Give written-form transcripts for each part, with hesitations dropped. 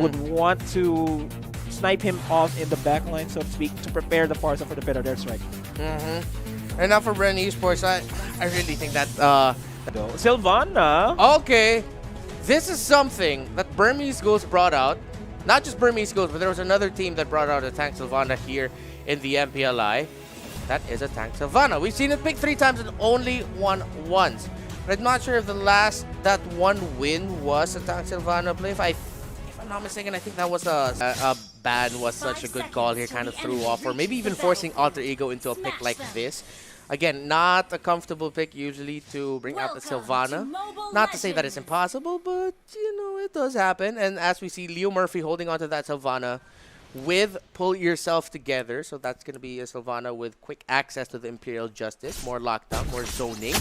would want to snipe him off in the back line, so to speak, to prepare the Farsa for the better air strike. And now for Bren Esports, I really think that Sylvana. okay, this is something that Burmese Ghost brought out. Not just Burmese Ghost, but there was another team that brought out a tank Sylvana here in the MPLI. That is a tank Sylvana. We've seen it pick 3 times and only won once. But I'm not sure if that one win was a tank Sylvana play. If I'm not mistaken, I think that was a ban was such a good call here, kind of threw off, or maybe even forcing Alter Ego into a pick like this. Again, not a comfortable pick usually to bring out the Sylvana. Not to say that it's impossible, but you know, it does happen. And as we see Leo Murphy holding onto that Sylvana with Pull Yourself Together. So that's going to be a Sylvana with quick access to the Imperial Justice, more lockdown, more zoning.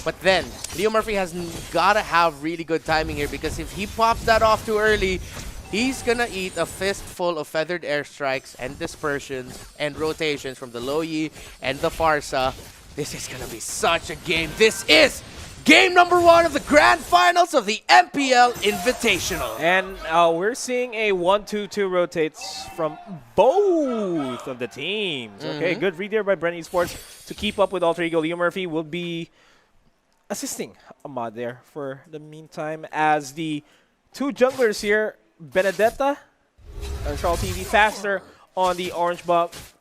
But then, Leo Murphy has got to have really good timing here, because if he pops that off too early, he's going to eat a fistful of feathered airstrikes and dispersions and rotations from the Loyi and the Farsa. This is going to be such a game. This is game number 1 of the grand finals of the MPL Invitational. And we're seeing a 1-2-2 rotates from both of the teams. Okay, good read there by Bren Esports to keep up with Alter Ego. Leo Murphy will be assisting Ahmad there for the meantime, as the 2 junglers here, Benedetta and Charles TV, faster on the orange buff.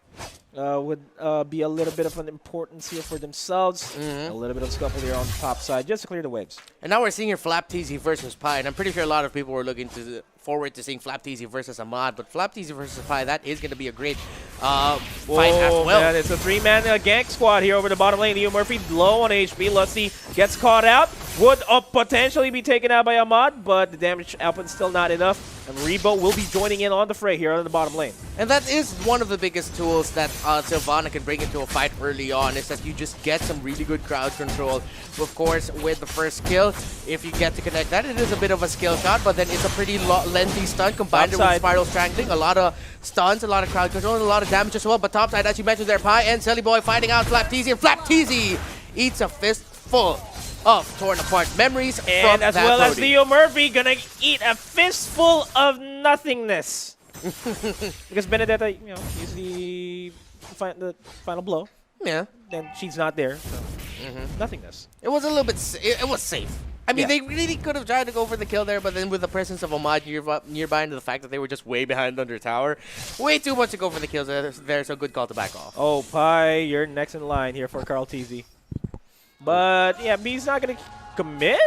Would be a little bit of an importance here for themselves. A little bit of scuffle here on the top side just to clear the waves. And now we're seeing here Flap TZ versus Pi, and I'm pretty sure a lot of people were looking forward to seeing Flap TZ versus Ahmad, but Flap TZ versus Pi, that is going to be a great fight as well. Man, it's a 3-man gank squad here over the bottom lane. Leo Murphy low on HP. Lusty gets caught out. Would potentially be taken out by Ahmad, but the damage output is still not enough. And Rebo will be joining in on the fray here on the bottom lane. And that is one of the biggest tools that Sylvana can bring into a fight early on, is that you just get some really good crowd control. Of course, with the first kill, if you get to connect that, it is a bit of a skill shot, but then it's a pretty lengthy stun combined with Spiral Strangling. A lot of stuns, a lot of crowd control, and a lot of damage as well. But topside, as you mentioned there, Pi and Selly Boy fighting out Flap TZ, and Flap TZ eats a fistful of torn apart memories and from as that well Brody. as Leo Murphy gonna eat a fistful of nothingness. Because Benedetta, you know, is the final blow. Yeah. Then she's not there, so nothingness. It was a little bit, it was safe. I mean, they really could have tried to go for the kill there, but then with the presence of Ahmad nearby and the fact that they were just way behind under tower, way too much to go for the kills there, so good call to back off. Oh, Pi, you're next in line here for Carl TZ. But, yeah, B's not going to commit?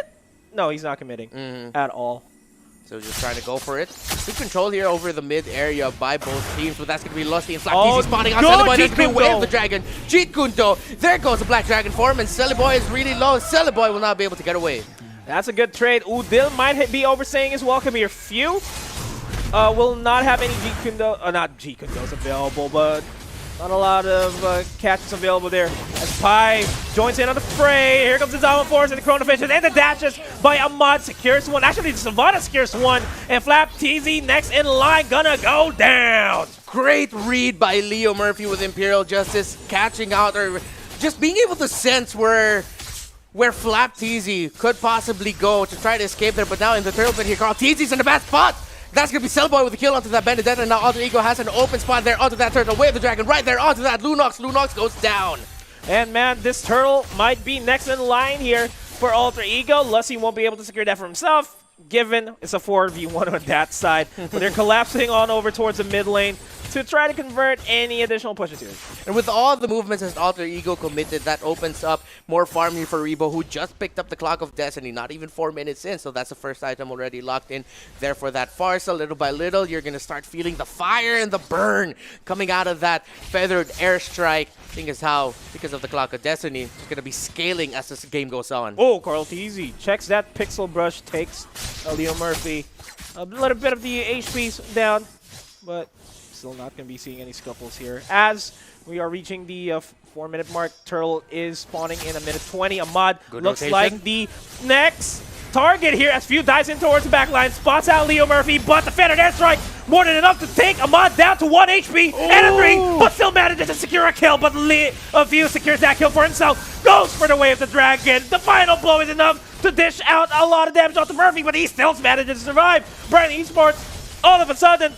No, he's not committing at all. So just trying to go for it. Good control here over the mid area by both teams, but that's going to be Lusty and Flap TZ spawning on Sellyboy. There's going to be Way of the Dragon. Jeet Kunto. There goes the Black Dragon form, and Sellyboy is really low. Sellyboy will not be able to get away. That's a good trade. Udil might be overstaying his welcome here. Few will not have any Jeet Kundo. Not Jeet Kundos available, but not a lot of catches available there. As Pi joins in on the fray. Here comes the Zama Force and the Chrono Fishes and the dashes by Ahmad. Secures one. Actually, the Sylvana secures one. And Flap TZ next in line. Gonna go down. Great read by Leo Murphy with Imperial Justice. Catching out, or just being able to sense where Flap TZ could possibly go to try to escape there. But now in the turtle pit here, Carl TZ's in the bad spot. That's going to be Cellboy with a kill onto that Benedetta, and now Alter Ego has an open spot there onto that turtle. Way of the Dragon right there onto that Lunox. Lunox goes down. And man, this turtle might be next in line here for Alter Ego. Lusty won't be able to secure that for himself, given it's a 4v1 on that side. But they're collapsing on over towards the mid lane to try to convert any additional pushes here. And with all the movements as Alter Ego committed, that opens up more farm here for Rebo, who just picked up the Clock of Destiny, not even 4 minutes in. So that's the first item already locked in there for that Farsa. Little by little, you're going to start feeling the fire and the burn coming out of that feathered airstrike. Thing is how, because of the Clock of Destiny, it's going to be scaling as this game goes on. Oh, Carl TZ checks that Pixel Brush, takes Leo Murphy. A little bit of the HP's down, but still not going to be seeing any scuffles here. As we are reaching the 4-minute mark, Turtle is spawning in a minute 20. Ahmad looks like the next target here as Few dives in towards the back line, spots out Leo Murphy, but the feathered airstrike more than enough to take Ahmad down to 1 HP and a 3, but still manages to secure a kill, but Few secures that kill for himself, goes for the Way of the Dragon. The final blow is enough to dish out a lot of damage onto Murphy, but he still manages to survive. Bren Esports all of a sudden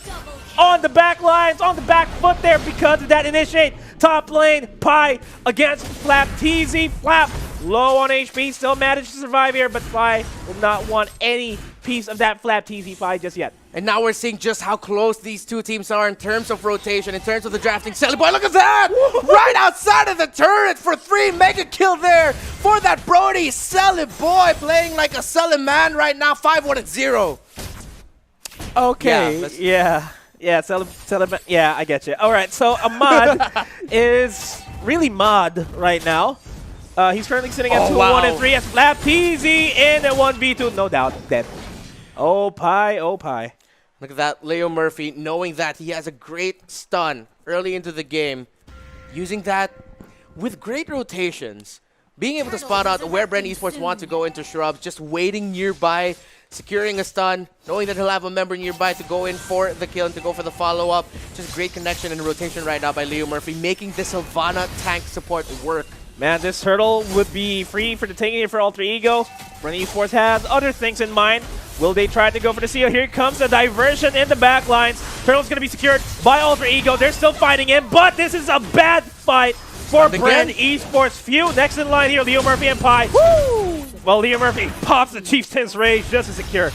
on the back lines, on the back foot there because of that initiate. Top lane, Pi against Flap TZ. Flap low on HP, still managed to survive here, but Pi will not want any piece of that Flap TZ Pi just yet. And now we're seeing just how close these two teams are in terms of rotation, in terms of the drafting. Sally Boy, look at that! Right outside of the turret for 3. Mega kill there for that Brody. Sally Boy playing like a selling man right now. 5-1-0. Okay, yeah, yeah, I get you. All right, so Ahmad is really mod right now. He's currently sitting at 2-1-3 as Flap TZ in a 1v2, no doubt, dead. Oh, Pi, oh, Pi. Look at that, Leo Murphy, knowing that he has a great stun early into the game, using that with great rotations, being able to spot out where Bren Esports want to go into shrubs, just waiting nearby, securing a stun, knowing that he'll have a member nearby to go in for the kill and to go for the follow-up. Just great connection and rotation right now by Leo Murphy, making the Sylvana tank support work. Man, this turtle would be free for the taking it for Alter Ego. Bren Esports has other things in mind. Will they try to go for the seal? Here comes the diversion in the back lines. Turtle's going to be secured by Alter Ego. They're still fighting him, but this is a bad fight for Bren Esports. Few next in line here, Leo Murphy and Pi. Woo! Well, Leo Murphy pops the Chieftain's Rage just to secure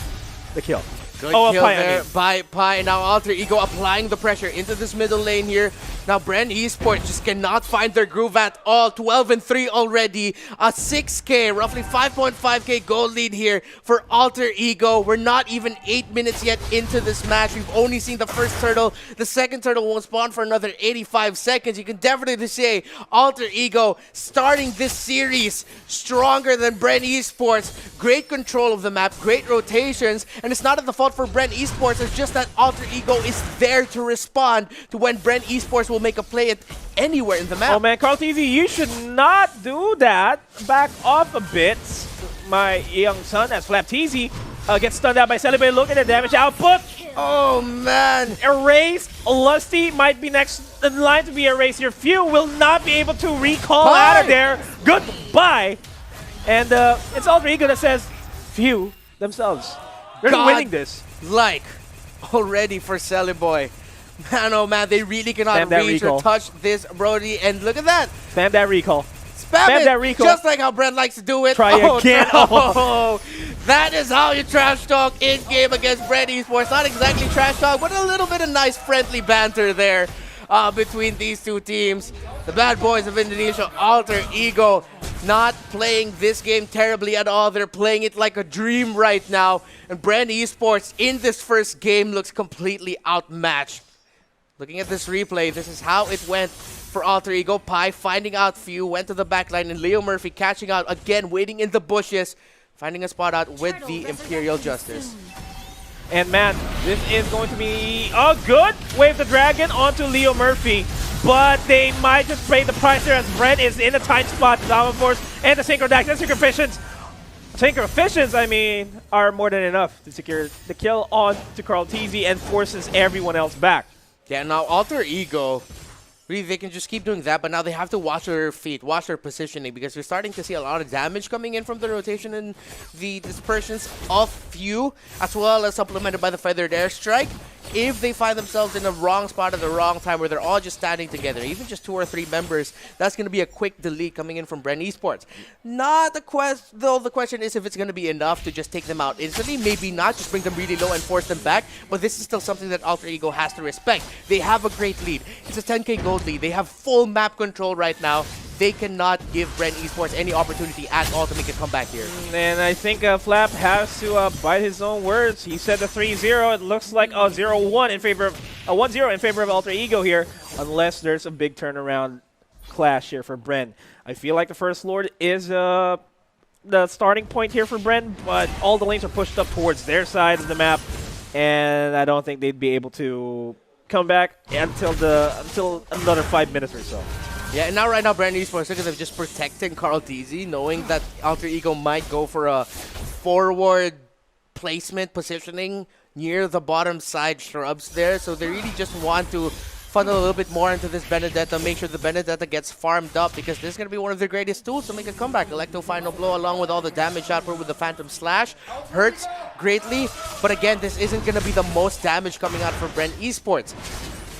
the kill. Good kill Pi, there by Pi. Now Alter Ego applying the pressure into this middle lane here. Now Bren Esports just cannot find their groove at all. 12-3 already. A 6K, roughly 5.5K gold lead here for Alter Ego. We're not even 8 minutes yet into this match. We've only seen the first turtle. The second turtle won't spawn for another 85 seconds. You can definitely say Alter Ego starting this series stronger than Bren Esports. Great control of the map, great rotations, and it's not at the fault for Bren Esports. It's just that Alter Ego is there to respond to when Bren Esports will make a play at anywhere in the map. Oh man, Carl TV, you should not do that. Back off a bit, my young son, as Flap TZ gets stunned out by Celebrate. Look at the damage output. Oh man. Erased. Lusty might be next in line to be erased here. Few will not be able to recall out of there. Goodbye. And it's Alter Ego that says Few themselves. They're winning this. Like already for Sally Boy. Man, oh man, they really cannot reach or touch this Brody. And look at that. Spam that recall. Spam that recall. Just like how Bren likes to do it. Try again. No. Oh. That is how you trash talk in-game against Bren Esports. Not exactly trash talk, but a little bit of nice friendly banter there between these two teams. The bad boys of Indonesia, Alter Ego, not playing this game terribly at all. They're playing it like a dream right now. And Bren Esports in this first game looks completely outmatched. Looking at this replay, this is how it went for Alter Ego. Pi finding out Few, went to the backline, and Leo Murphy catching out again, waiting in the bushes, finding a spot out with the Imperial Justice. And man, this is going to be a good wave the dragon onto Leo Murphy. But they might just pay the price there as Bren is in a tight spot. The Diamond Force and the Synchro Dax and Synchro Efficients. Synchro Efficients, I mean, are more than enough to secure the kill on to Carl TZ and forces everyone else back. Yeah, now Alter Ego, really they can just keep doing that, but now they have to watch their feet, watch their positioning, because we're starting to see a lot of damage coming in from the rotation and the dispersions of Few, as well as supplemented by the Feathered Airstrike. If they find themselves in the wrong spot at the wrong time where they're all just standing together, even just 2 or 3 members, that's going to be a quick delete coming in from Bren Esports. Not the quest, though the question is if it's going to be enough to just take them out instantly. Maybe not, just bring them really low and force them back, but this is still something that Alter Ego has to respect. They have a great lead. It's a 10K gold lead. They have full map control right now. They cannot give Bren Esports any opportunity at all to make a comeback here. And I think Flap has to bite his own words. He said the 3-0. It looks like a 0-1 in favor of a 1-0 in favor of Alter Ego here, unless there's a big turnaround clash here for Bren. I feel like the First Lord is the starting point here for Bren, but all the lanes are pushed up towards their side of the map, and I don't think they'd be able to come back until another 5 minutes or so. Yeah, and now right now, Bren Esports, look at them just protecting Carl TZ, knowing that Alter Ego might go for a forward placement positioning near the bottom side shrubs there. So they really just want to funnel a little bit more into this Benedetta, make sure the Benedetta gets farmed up, because this is going to be one of their greatest tools to make a comeback. Electro Final Blow, along with all the damage output with the Phantom Slash, hurts greatly. But again, this isn't going to be the most damage coming out for Bren Esports.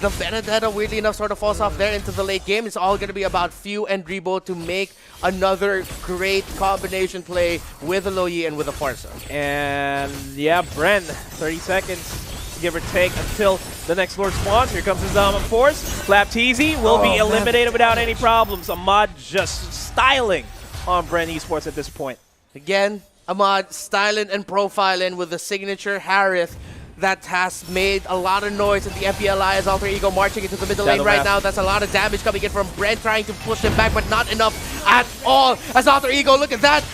The Benedetta, weirdly enough, sort of falls off there into the late game. It's all going to be about Few and Rebo to make another great combination play with the Loyi and with the Farsa. And yeah, Bren, 30 seconds, give or take, until the next Lord spawns. Here comes his Force. Flapteezy will be eliminated without any problems. Ahmad just styling on Bren Esports at this point. Again, Ahmad styling and profiling with the signature Harith that has made a lot of noise in the MPLI as Alter Ego marching into the middle lane right now. That's a lot of damage coming in from Bren, trying to push him back, but not enough at all. As Alter Ego, look at that.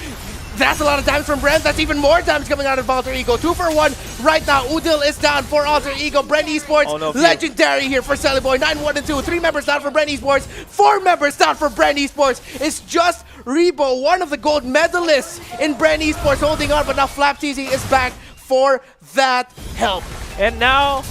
That's a lot of damage from Bren. That's even more damage coming out of Alter Ego. 2 for 1 right now. Udil is down for Alter Ego. Bren Esports, legendary here for Sellyboy. 9-1-2. 3 members down for Bren Esports. 4 members down for Bren Esports. It's just Rebo, one of the gold medalists in Bren Esports, holding on, but now Flapteezy is back for that help. And now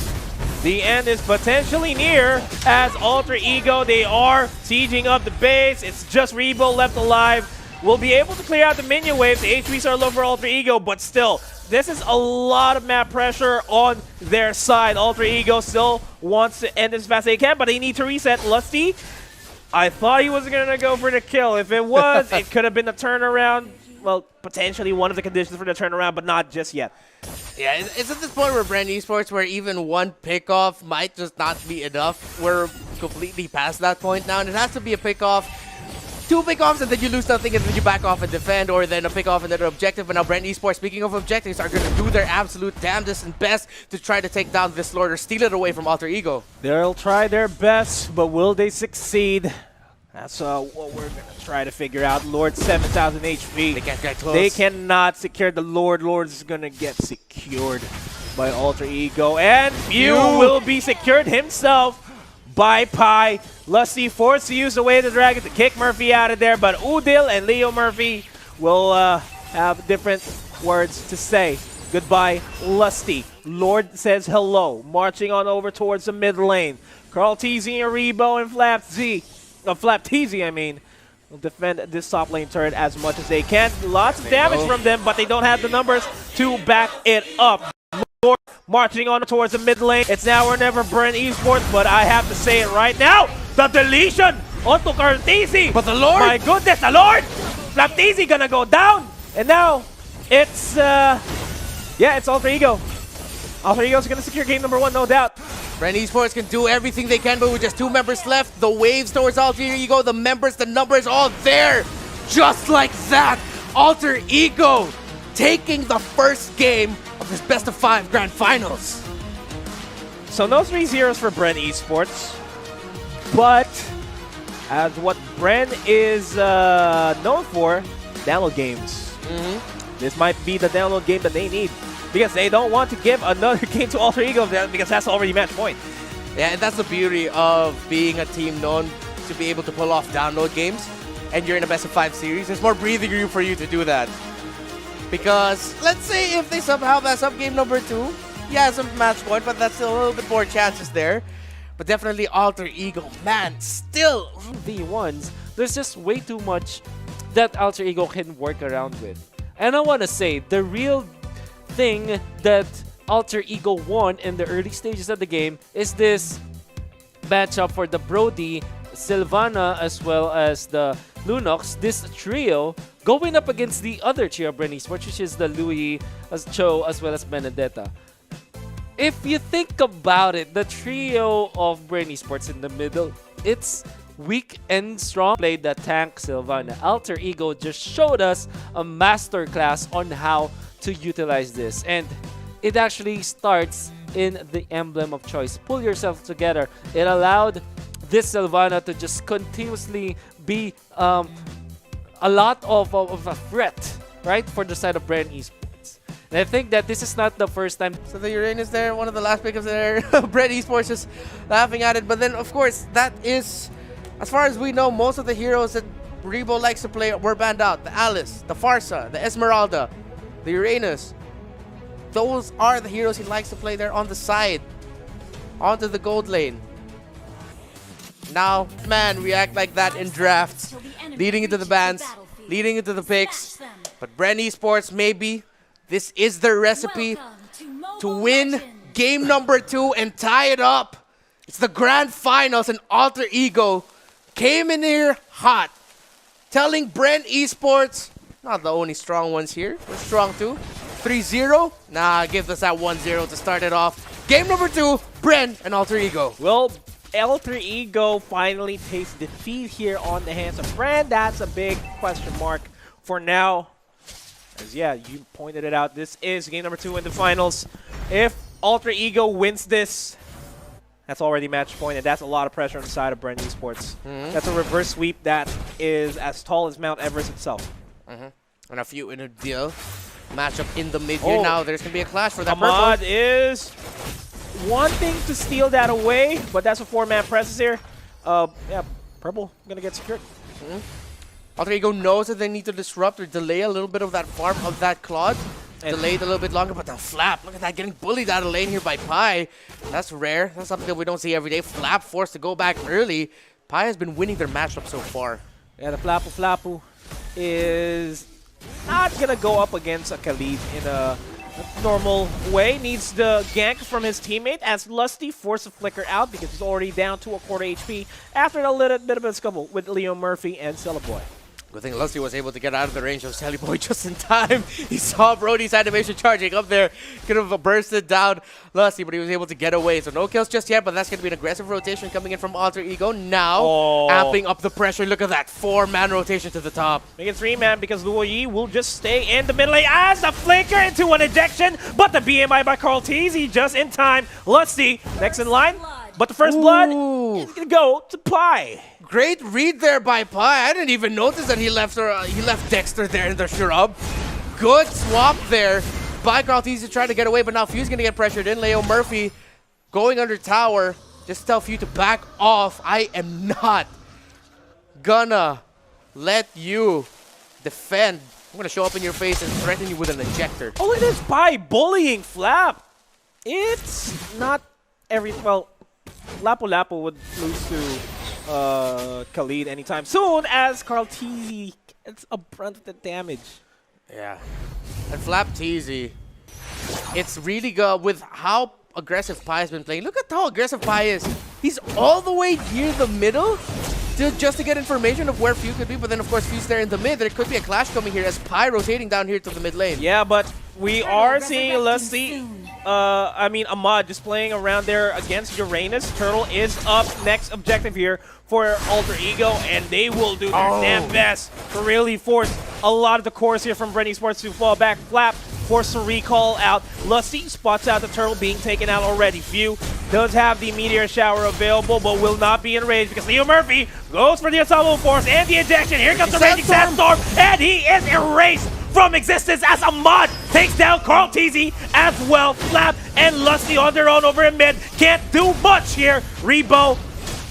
the end is potentially near as Alter Ego, they are sieging up the base. It's just Rebo left alive. Will be able to clear out the minion waves. The HPs are low for Alter Ego, but still, this is a lot of map pressure on their side. Alter Ego still wants to end as fast as they can, but they need to reset. Lusty, I thought he was going to go for the kill. If it was, it could have been a turnaround. Well, potentially one of the conditions for the turnaround, but not just yet. Yeah, it's at this point where Bren Esports, where even one pickoff might just not be enough. We're completely past that point now, and it has to be a pickoff. 2 pickoffs, and then you lose nothing, and then you back off and defend, or then a pickoff and then an objective. But now Bren Esports, speaking of objectives, are going to do their absolute damnedest and best to try to take down this Lord or steal it away from Alter Ego. They'll try their best, but will they succeed? That's what we're going to try to figure out. Lord, 7,000 HP. They can't get close. They cannot secure the Lord. Lord is going to get secured by Alter Ego. And Few will be secured himself by Pi. Lusty forced to use the Way of the Dragon to kick Murphy out of there, but Udil and Leo Murphy will have different words to say. Goodbye, Lusty. Lord says hello, marching on over towards the mid lane. Carl TZ and Rebo and Flapteezy, I mean, will defend this top lane turret as much as they can. Lots of damage from them, but they don't have the numbers to back it up. Lord marching on towards the mid lane. It's now or never Bren Esports, but I have to say it right now. The deletion onto Carl TZ. But the Lord! My goodness, the Lord! Flapteezy gonna go down. And now, it's, it's Alter Ego. Alter Ego's gonna secure game number 1, no doubt. Bren Esports can do everything they can, but with just 2 members left, the waves towards Alter Ego, the members, the numbers, all there. Just like that, Alter Ego taking the first game of this best of 5 grand finals. So no 3-0s for Bren Esports, but as what Bren is known for, download games. This might be the download game that they need, because they don't want to give another game to Alter Ego because that's already match point. Yeah, and that's the beauty of being a team known to be able to pull off download games, and you're in a best of 5 series. There's more breathing room for you to do that. Because let's say if they somehow mess up game number 2, yeah, it's a match point, but that's still a little bit more chances there. But definitely Alter Ego, man, still V1s, there's just way too much that Alter Ego can work around with. And I want to say, the real thing that Alter Ego won in the early stages of the game is this matchup for the Brody, Sylvana, as well as the Lunox, this trio going up against the other trio of Bren Esports, which is the Louis, Cho, as well as Benedetta. If you think about it, the trio of Bren Esports in the middle, it's weak and strong. Played the tank Sylvana. Alter Ego just showed us a masterclass on how to utilize this, and it actually starts in the emblem of choice. Pull yourself together. It allowed this Sylvana to just continuously be a lot of a threat, right, for the side of Bren Esports. And I think that this is not the first time. So the Uranus there, one of the last pickups there. Bren Esports just laughing at it. But then, of course, that is, as far as we know, most of the heroes that Rebo likes to play were banned out. The Alice, the Farsa, the Esmeralda, the Uranus. Those are the heroes he likes to play there on the side, onto the gold lane. Now, man, we act like that in drafts. Leading into the bans, leading into the picks. But Bren Esports, maybe this is their recipe to win game number 2 and tie it up. It's the grand finals, and Alter Ego came in here hot, telling Bren Esports, not the only strong ones here, we're strong too. 3-0, nah, give us that 1-0 to start it off. Game number 2, Bren and Alter Ego. Well, Alter Ego finally takes defeat here on the hands of Bren. That's a big question mark for now. As yeah, you pointed it out, this is game number 2 in the finals. If Alter Ego wins this, that's already match point, and that's a lot of pressure on the side of Bren Esports. That's a reverse sweep that is as tall as Mount Everest itself. And a few in a deal. Matchup in the mid here now. There's going to be a clash for that Ahmad purple. is wanting to steal that away, but that's a 4-man presence here. Yeah, purple going to get secured. Alter Ego knows that they need to disrupt or delay a little bit of that farm of that Claude. Delay it a little bit longer, but the Flap, look at that, getting bullied out of lane here by Pi. That's rare. That's something that we don't see every day. Flap forced to go back early. Pi has been winning their matchup so far. Yeah, the Flapu is not going to go up against a Khalid in a normal way. Needs the gank from his teammate as Lusty forced the flicker out because he's already down to a quarter HP after a little bit of a scuffle with Leo Murphy and Cellaboy. Good thing Lusty was able to get out of the range of Sally Boy just in time. He saw Brody's animation charging up there. Could have bursted down Lusty, but he was able to get away. So no kills just yet, but that's going to be an aggressive rotation coming in from Alter Ego. Now, amping up the pressure. Look at that 4-man rotation to the top. Make it 3-man because Luo Yi will just stay in the middle lane as the flicker into an ejection, but the BMI by Carl Teasy just in time. Lusty next in line, but the first blood is going to go to Pi. Great read there by Pi. I didn't even notice that he left Dexter there in the shrub. Good swap there by Carl Teasy to try to get away, but now Fuse gonna get pressured in. Leo Murphy going under tower. Just tell Fuse to back off. I am not gonna let you defend. I'm gonna show up in your face and threaten you with an ejector. Oh, look at this Pi bullying Flap. It's not every, well, Lapu would lose to Khalid anytime soon as Carl Teasy gets a brunt of the damage. Yeah. And Flap Teasy, it's really good with how aggressive Pi has been playing. Look at how aggressive Pi is. He's all the way near the middle just to get information of where Fuse could be, but then of course Fuse there in the mid. There could be a clash coming here as Pi rotating down here to the mid lane. Yeah, but we are seeing Lusty, Ahmad just playing around there against Uranus. Turtle is up next objective here for Alter Ego, and they will do their damn best to really force a lot of the cores here from Bren Esports to fall back. Flap force a recall out. Lusty spots out the Turtle being taken out already. Few does have the Meteor Shower available, but will not be enraged because Leo Murphy goes for the Ensemble Force and the ejection. Here comes the Raging Sandstorm, and he is erased from existence as Ahmad takes down Carl Teasy as well. Flap and Lusty on their own over in mid. Can't do much here. Rebo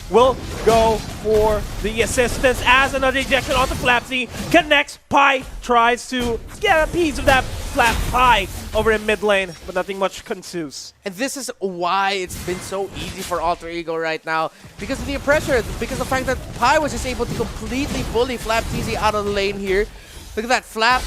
will go for the assistance as another ejection onto Flapsy. Connects. Pi tries to get a piece of that Flap Pi over in mid lane, but nothing much ensues. And this is why it's been so easy for Alter Ego right now. Because of the pressure, because of the fact that Pi was just able to completely bully Flap Teasy out of the lane here. Look at that Flap.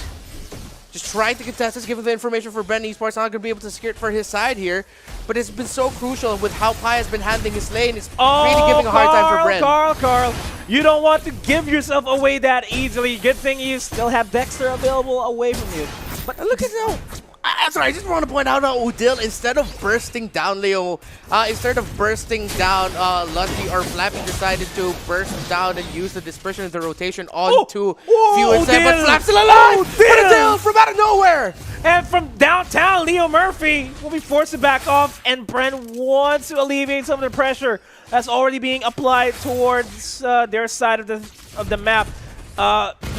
Just trying to contest this, given the information for Bren Esports. Not going to be able to secure it for his side here. But it's been so crucial with how Pi has been handling his lane. It's really giving a hard time for Bren. Carl, you don't want to give yourself away that easily. Good thing you still have Dexter available away from you. But look at how... Sorry, I just want to point out how Udil, instead of bursting down Leo, instead of bursting down Lusty or Flappy, decided to burst down and use the dispersion of the rotation onto Few instead. But Flap's still alive! But Udil from out of nowhere! And from downtown, Leo Murphy will be forced to back off, and Bren wants to alleviate some of the pressure that's already being applied towards their side of the map.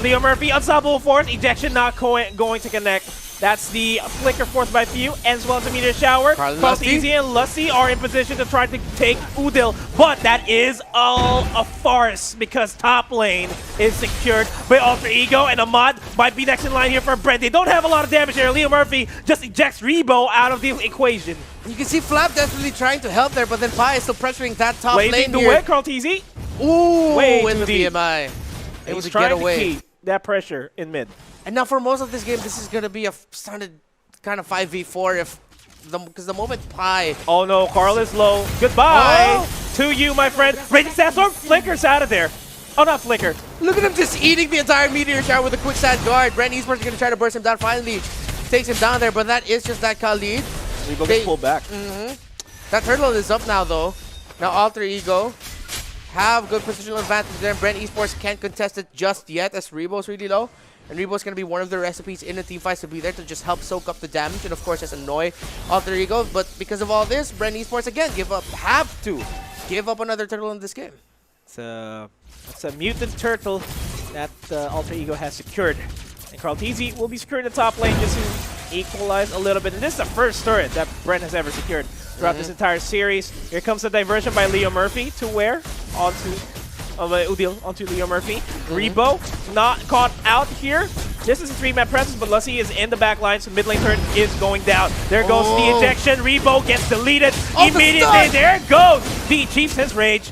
Leo Murphy, Unstoppable Force, ejection not going to connect. That's the flicker forced by Few, as well as the Meteor Shower. Carl Teasy and Lusty are in position to try to take Udil, but that is all a farce because top lane is secured by Alter Ego, and Ahmad might be next in line here for Bren. They don't have a lot of damage here. Leo Murphy just ejects Rebo out of the equation. You can see Flap definitely trying to help there, but then Pi is still pressuring that top lane Blazing the here. way, Carl Teasy. Ooh, Way in too the deep. BMI. It was He's a trying getaway. to keep that pressure in mid. And now for most of this game, this is going to be a standard kind of 5v4 because the moment Pi... Oh no, Carl is low. Goodbye Oh. to you, my friend. Raging Sandstorm flickers out of there. Oh, not flicker. Look at him just eating the entire Meteor Shower with a quick side guard. Bren Esports is going to try to burst him down. Finally takes him down there, but that is just that Khalid. Rebo gets pulled back. That turtle is up now, though. Now Alter Ego have good positional advantage there. Bren Esports can't contest it just yet as Rebo's really low. And Rebo's going to be one of the recipes in the team fights to be there to just help soak up the damage and, of course, just annoy Alter Ego. But because of all this, Bren Esports, again, have to give up another turtle in this game. It's a mutant turtle that Alter Ego has secured. And Carl TZ will be secured in the top lane just to equalize a little bit. And this is the first turret that Bren has ever secured throughout this entire series. Here comes the diversion by Leo Murphy to where? Onto Udil onto Leo Murphy. Rebo not caught out here. This is a 3-man presence, but Lussie is in the back line, so mid lane turret is going down. There goes the injection. Rebo gets deleted immediately. There it goes. The Chiefs his rage.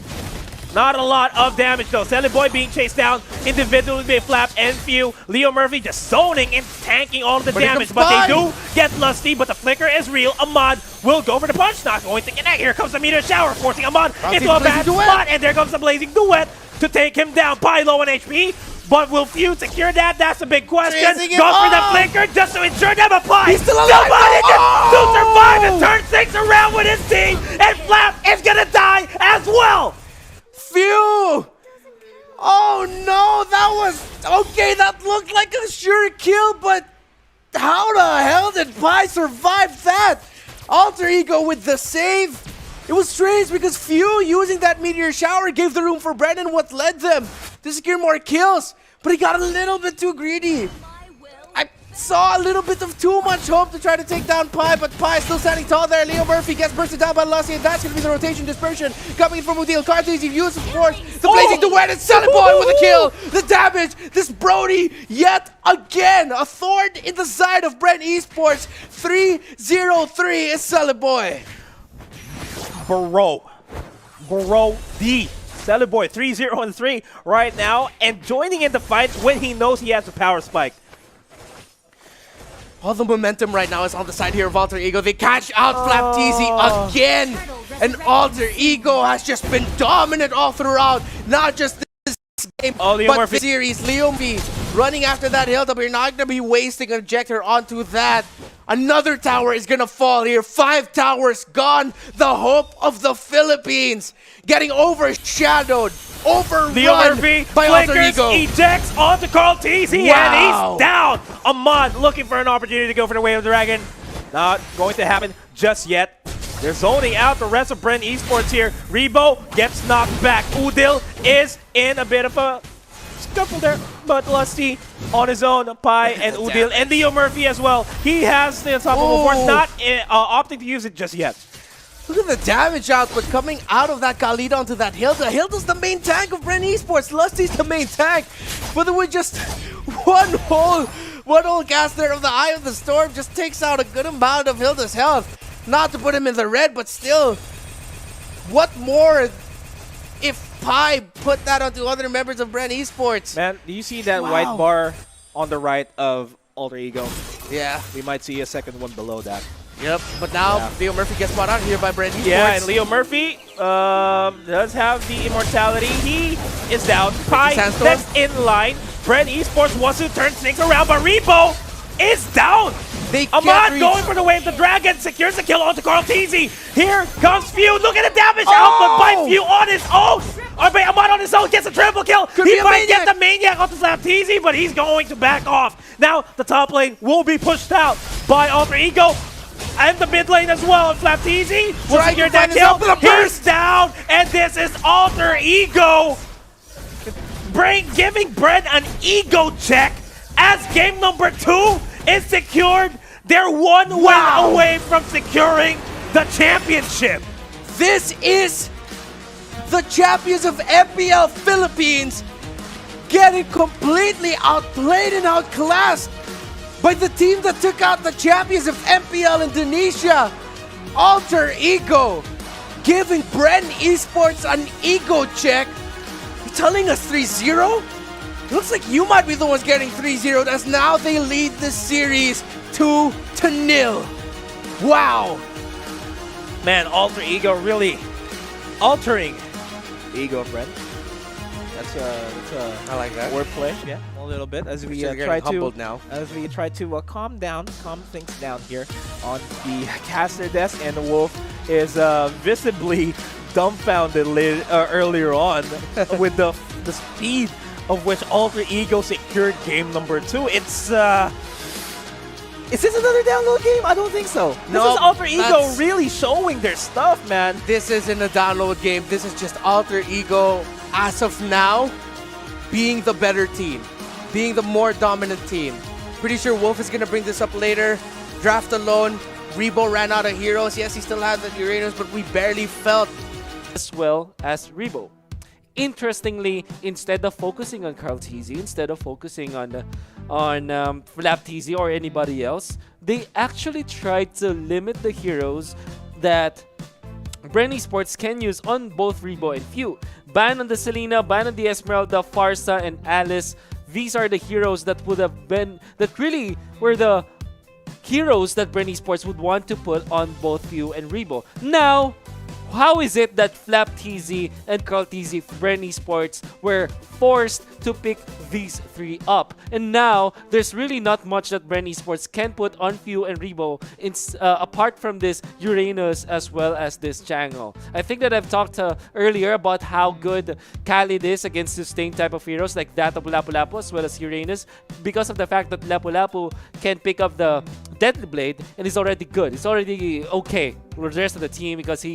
Not a lot of damage though. Selly Boy being chased down individually by Flap and Few. Leo Murphy just zoning and tanking all of the damage. But they do get Lusty, but the flicker is real. Ahmad will go for the punch. Not going to connect. Here comes the meteor shower, forcing Ahmad into a bad spot. And there comes the blazing duet to take him down. Pi low on HP. But will Few secure that? That's a big question. Goes for the flicker just to ensure them a Pi. He's still alive. Somebody to survive and turn things around with his team. And Flap is gonna die as well. Phew! Oh no, that was... Okay, that looked like a sure kill, but how the hell did Pi survive that? Alter Ego with the save. It was strange because Phew using that meteor shower gave the room for Brennan what led them to secure more kills, but he got a little bit too greedy. I saw a little bit of too much hope to try to take down Pi, but Pi is still standing tall there. Leo Murphy gets bursted down by Lusty, and that's going to be the rotation dispersion coming in from Udil. Carthage used, of course, the blazing duet and Selling Boy with a kill. The damage, this Brody yet again, a thorn in the side of Bren Esports. 3-0-3 is Selling Boy. Bro D. Selly Boy 3-0-3 right now, and joining in the fight when he knows he has a power spike. All the momentum right now is on the side here of Alter Ego. They catch out Flap TZ again. And Alter Ego has just been dominant all throughout. Not just this game, Leo but Murphy. the series. Leo Murphy running after that hill, but you're not going to be wasting an ejector onto that. Another tower is going to fall here. 5 towers gone. The hope of the Philippines getting overshadowed, overrun Leo Murphy by Alter flickers, Ego. ejects onto Carl TZ, and he's down. Ahmad looking for an opportunity to go for the Way of the Dragon. Not going to happen just yet. They're zoning out the rest of Bren Esports here. Rebo gets knocked back. Udil is in a bit of a scuffle there, but Lusty on his own. Pi and Udil and Leo Murphy as well. He has the unstoppable force, not opting to use it just yet. Look at the damage output coming out of that Khalid onto that Hilda. Hilda's the main tank of Bren Esports. Lusty's the main tank. But with just one whole cast there of the Eye of the Storm just takes out a good amount of Hilda's health. Not to put him in the red, but still, what more if Pi put that onto other members of Bren Esports? Man, do you see that white bar on the right of Alter Ego? Yeah. We might see a second one below that. Yep, but now Leo Murphy gets brought out here by Bren Esports. Yeah, and Leo Murphy does have the immortality. He is down. Pi next in line. Bren Esports wants to turn things around, but Rebo is down. Ahmad going for the Way of the Dragon, secures the kill onto Carl TZ. Here comes Few. Look at the damage output by Few on his own. Ahmad on his own gets a triple kill. He might get the Maniac onto Slap TZ, but he's going to back off. Now the top lane will be pushed out by Alter Ego. And the mid lane as well. And Flap TZ will secure that kill. He's down, and this is Alter Ego giving Bren an ego check as game number 2 is secured. They're one win away from securing the championship. This is the champions of MPL Philippines getting completely outplayed and outclassed by the team that took out the champions of MPL Indonesia. Alter Ego giving Bren Esports an ego check telling us 3-0? Looks like you might be the ones getting 3-0 as now they lead the series 2-0. Wow. Man, Alter Ego really altering the ego of Bren. That's I like that. wordplay, yeah, a little bit as we You're try getting humbled now. to calm things down here on the caster desk, and Wolf is visibly dumbfounded earlier on with the speed of which Alter Ego secured game number 2. It's is this another download game? I don't think so. This No, is Alter Ego that's- really showing their stuff, man. This isn't a download game. This is just Alter Ego, as of now, being the better team, being the more dominant team. Pretty sure Wolf is going to bring this up later. Draft alone, Rebo ran out of heroes. Yes, he still had the Uranus, but we barely felt. As well as Rebo. Interestingly, instead of focusing on Carl TZ, instead of focusing on Flap TZ or anybody else, they actually tried to limit the heroes that Bren Esports can use on both Rebo and Few. Ban on the Selena, ban on the Esmeralda, Farsa, and Alice. These are the heroes that would have been, that really were the heroes that Bren Esports would want to put on both Few and Rebo. Now, how is it that Flap TZ and Carl TZ Bren Esports were forced to pick these 3 up? And now, there's really not much that Bren Esports can put on Few and Rebo apart from this Uranus as well as this Jangle. I think that I've talked earlier about how good Khalid is against sustained type of heroes like that of Lapu Lapu as well as Uranus, because of the fact that Lapu Lapu can pick up the Deadly Blade and is already good. It's already okay with the rest of the team because he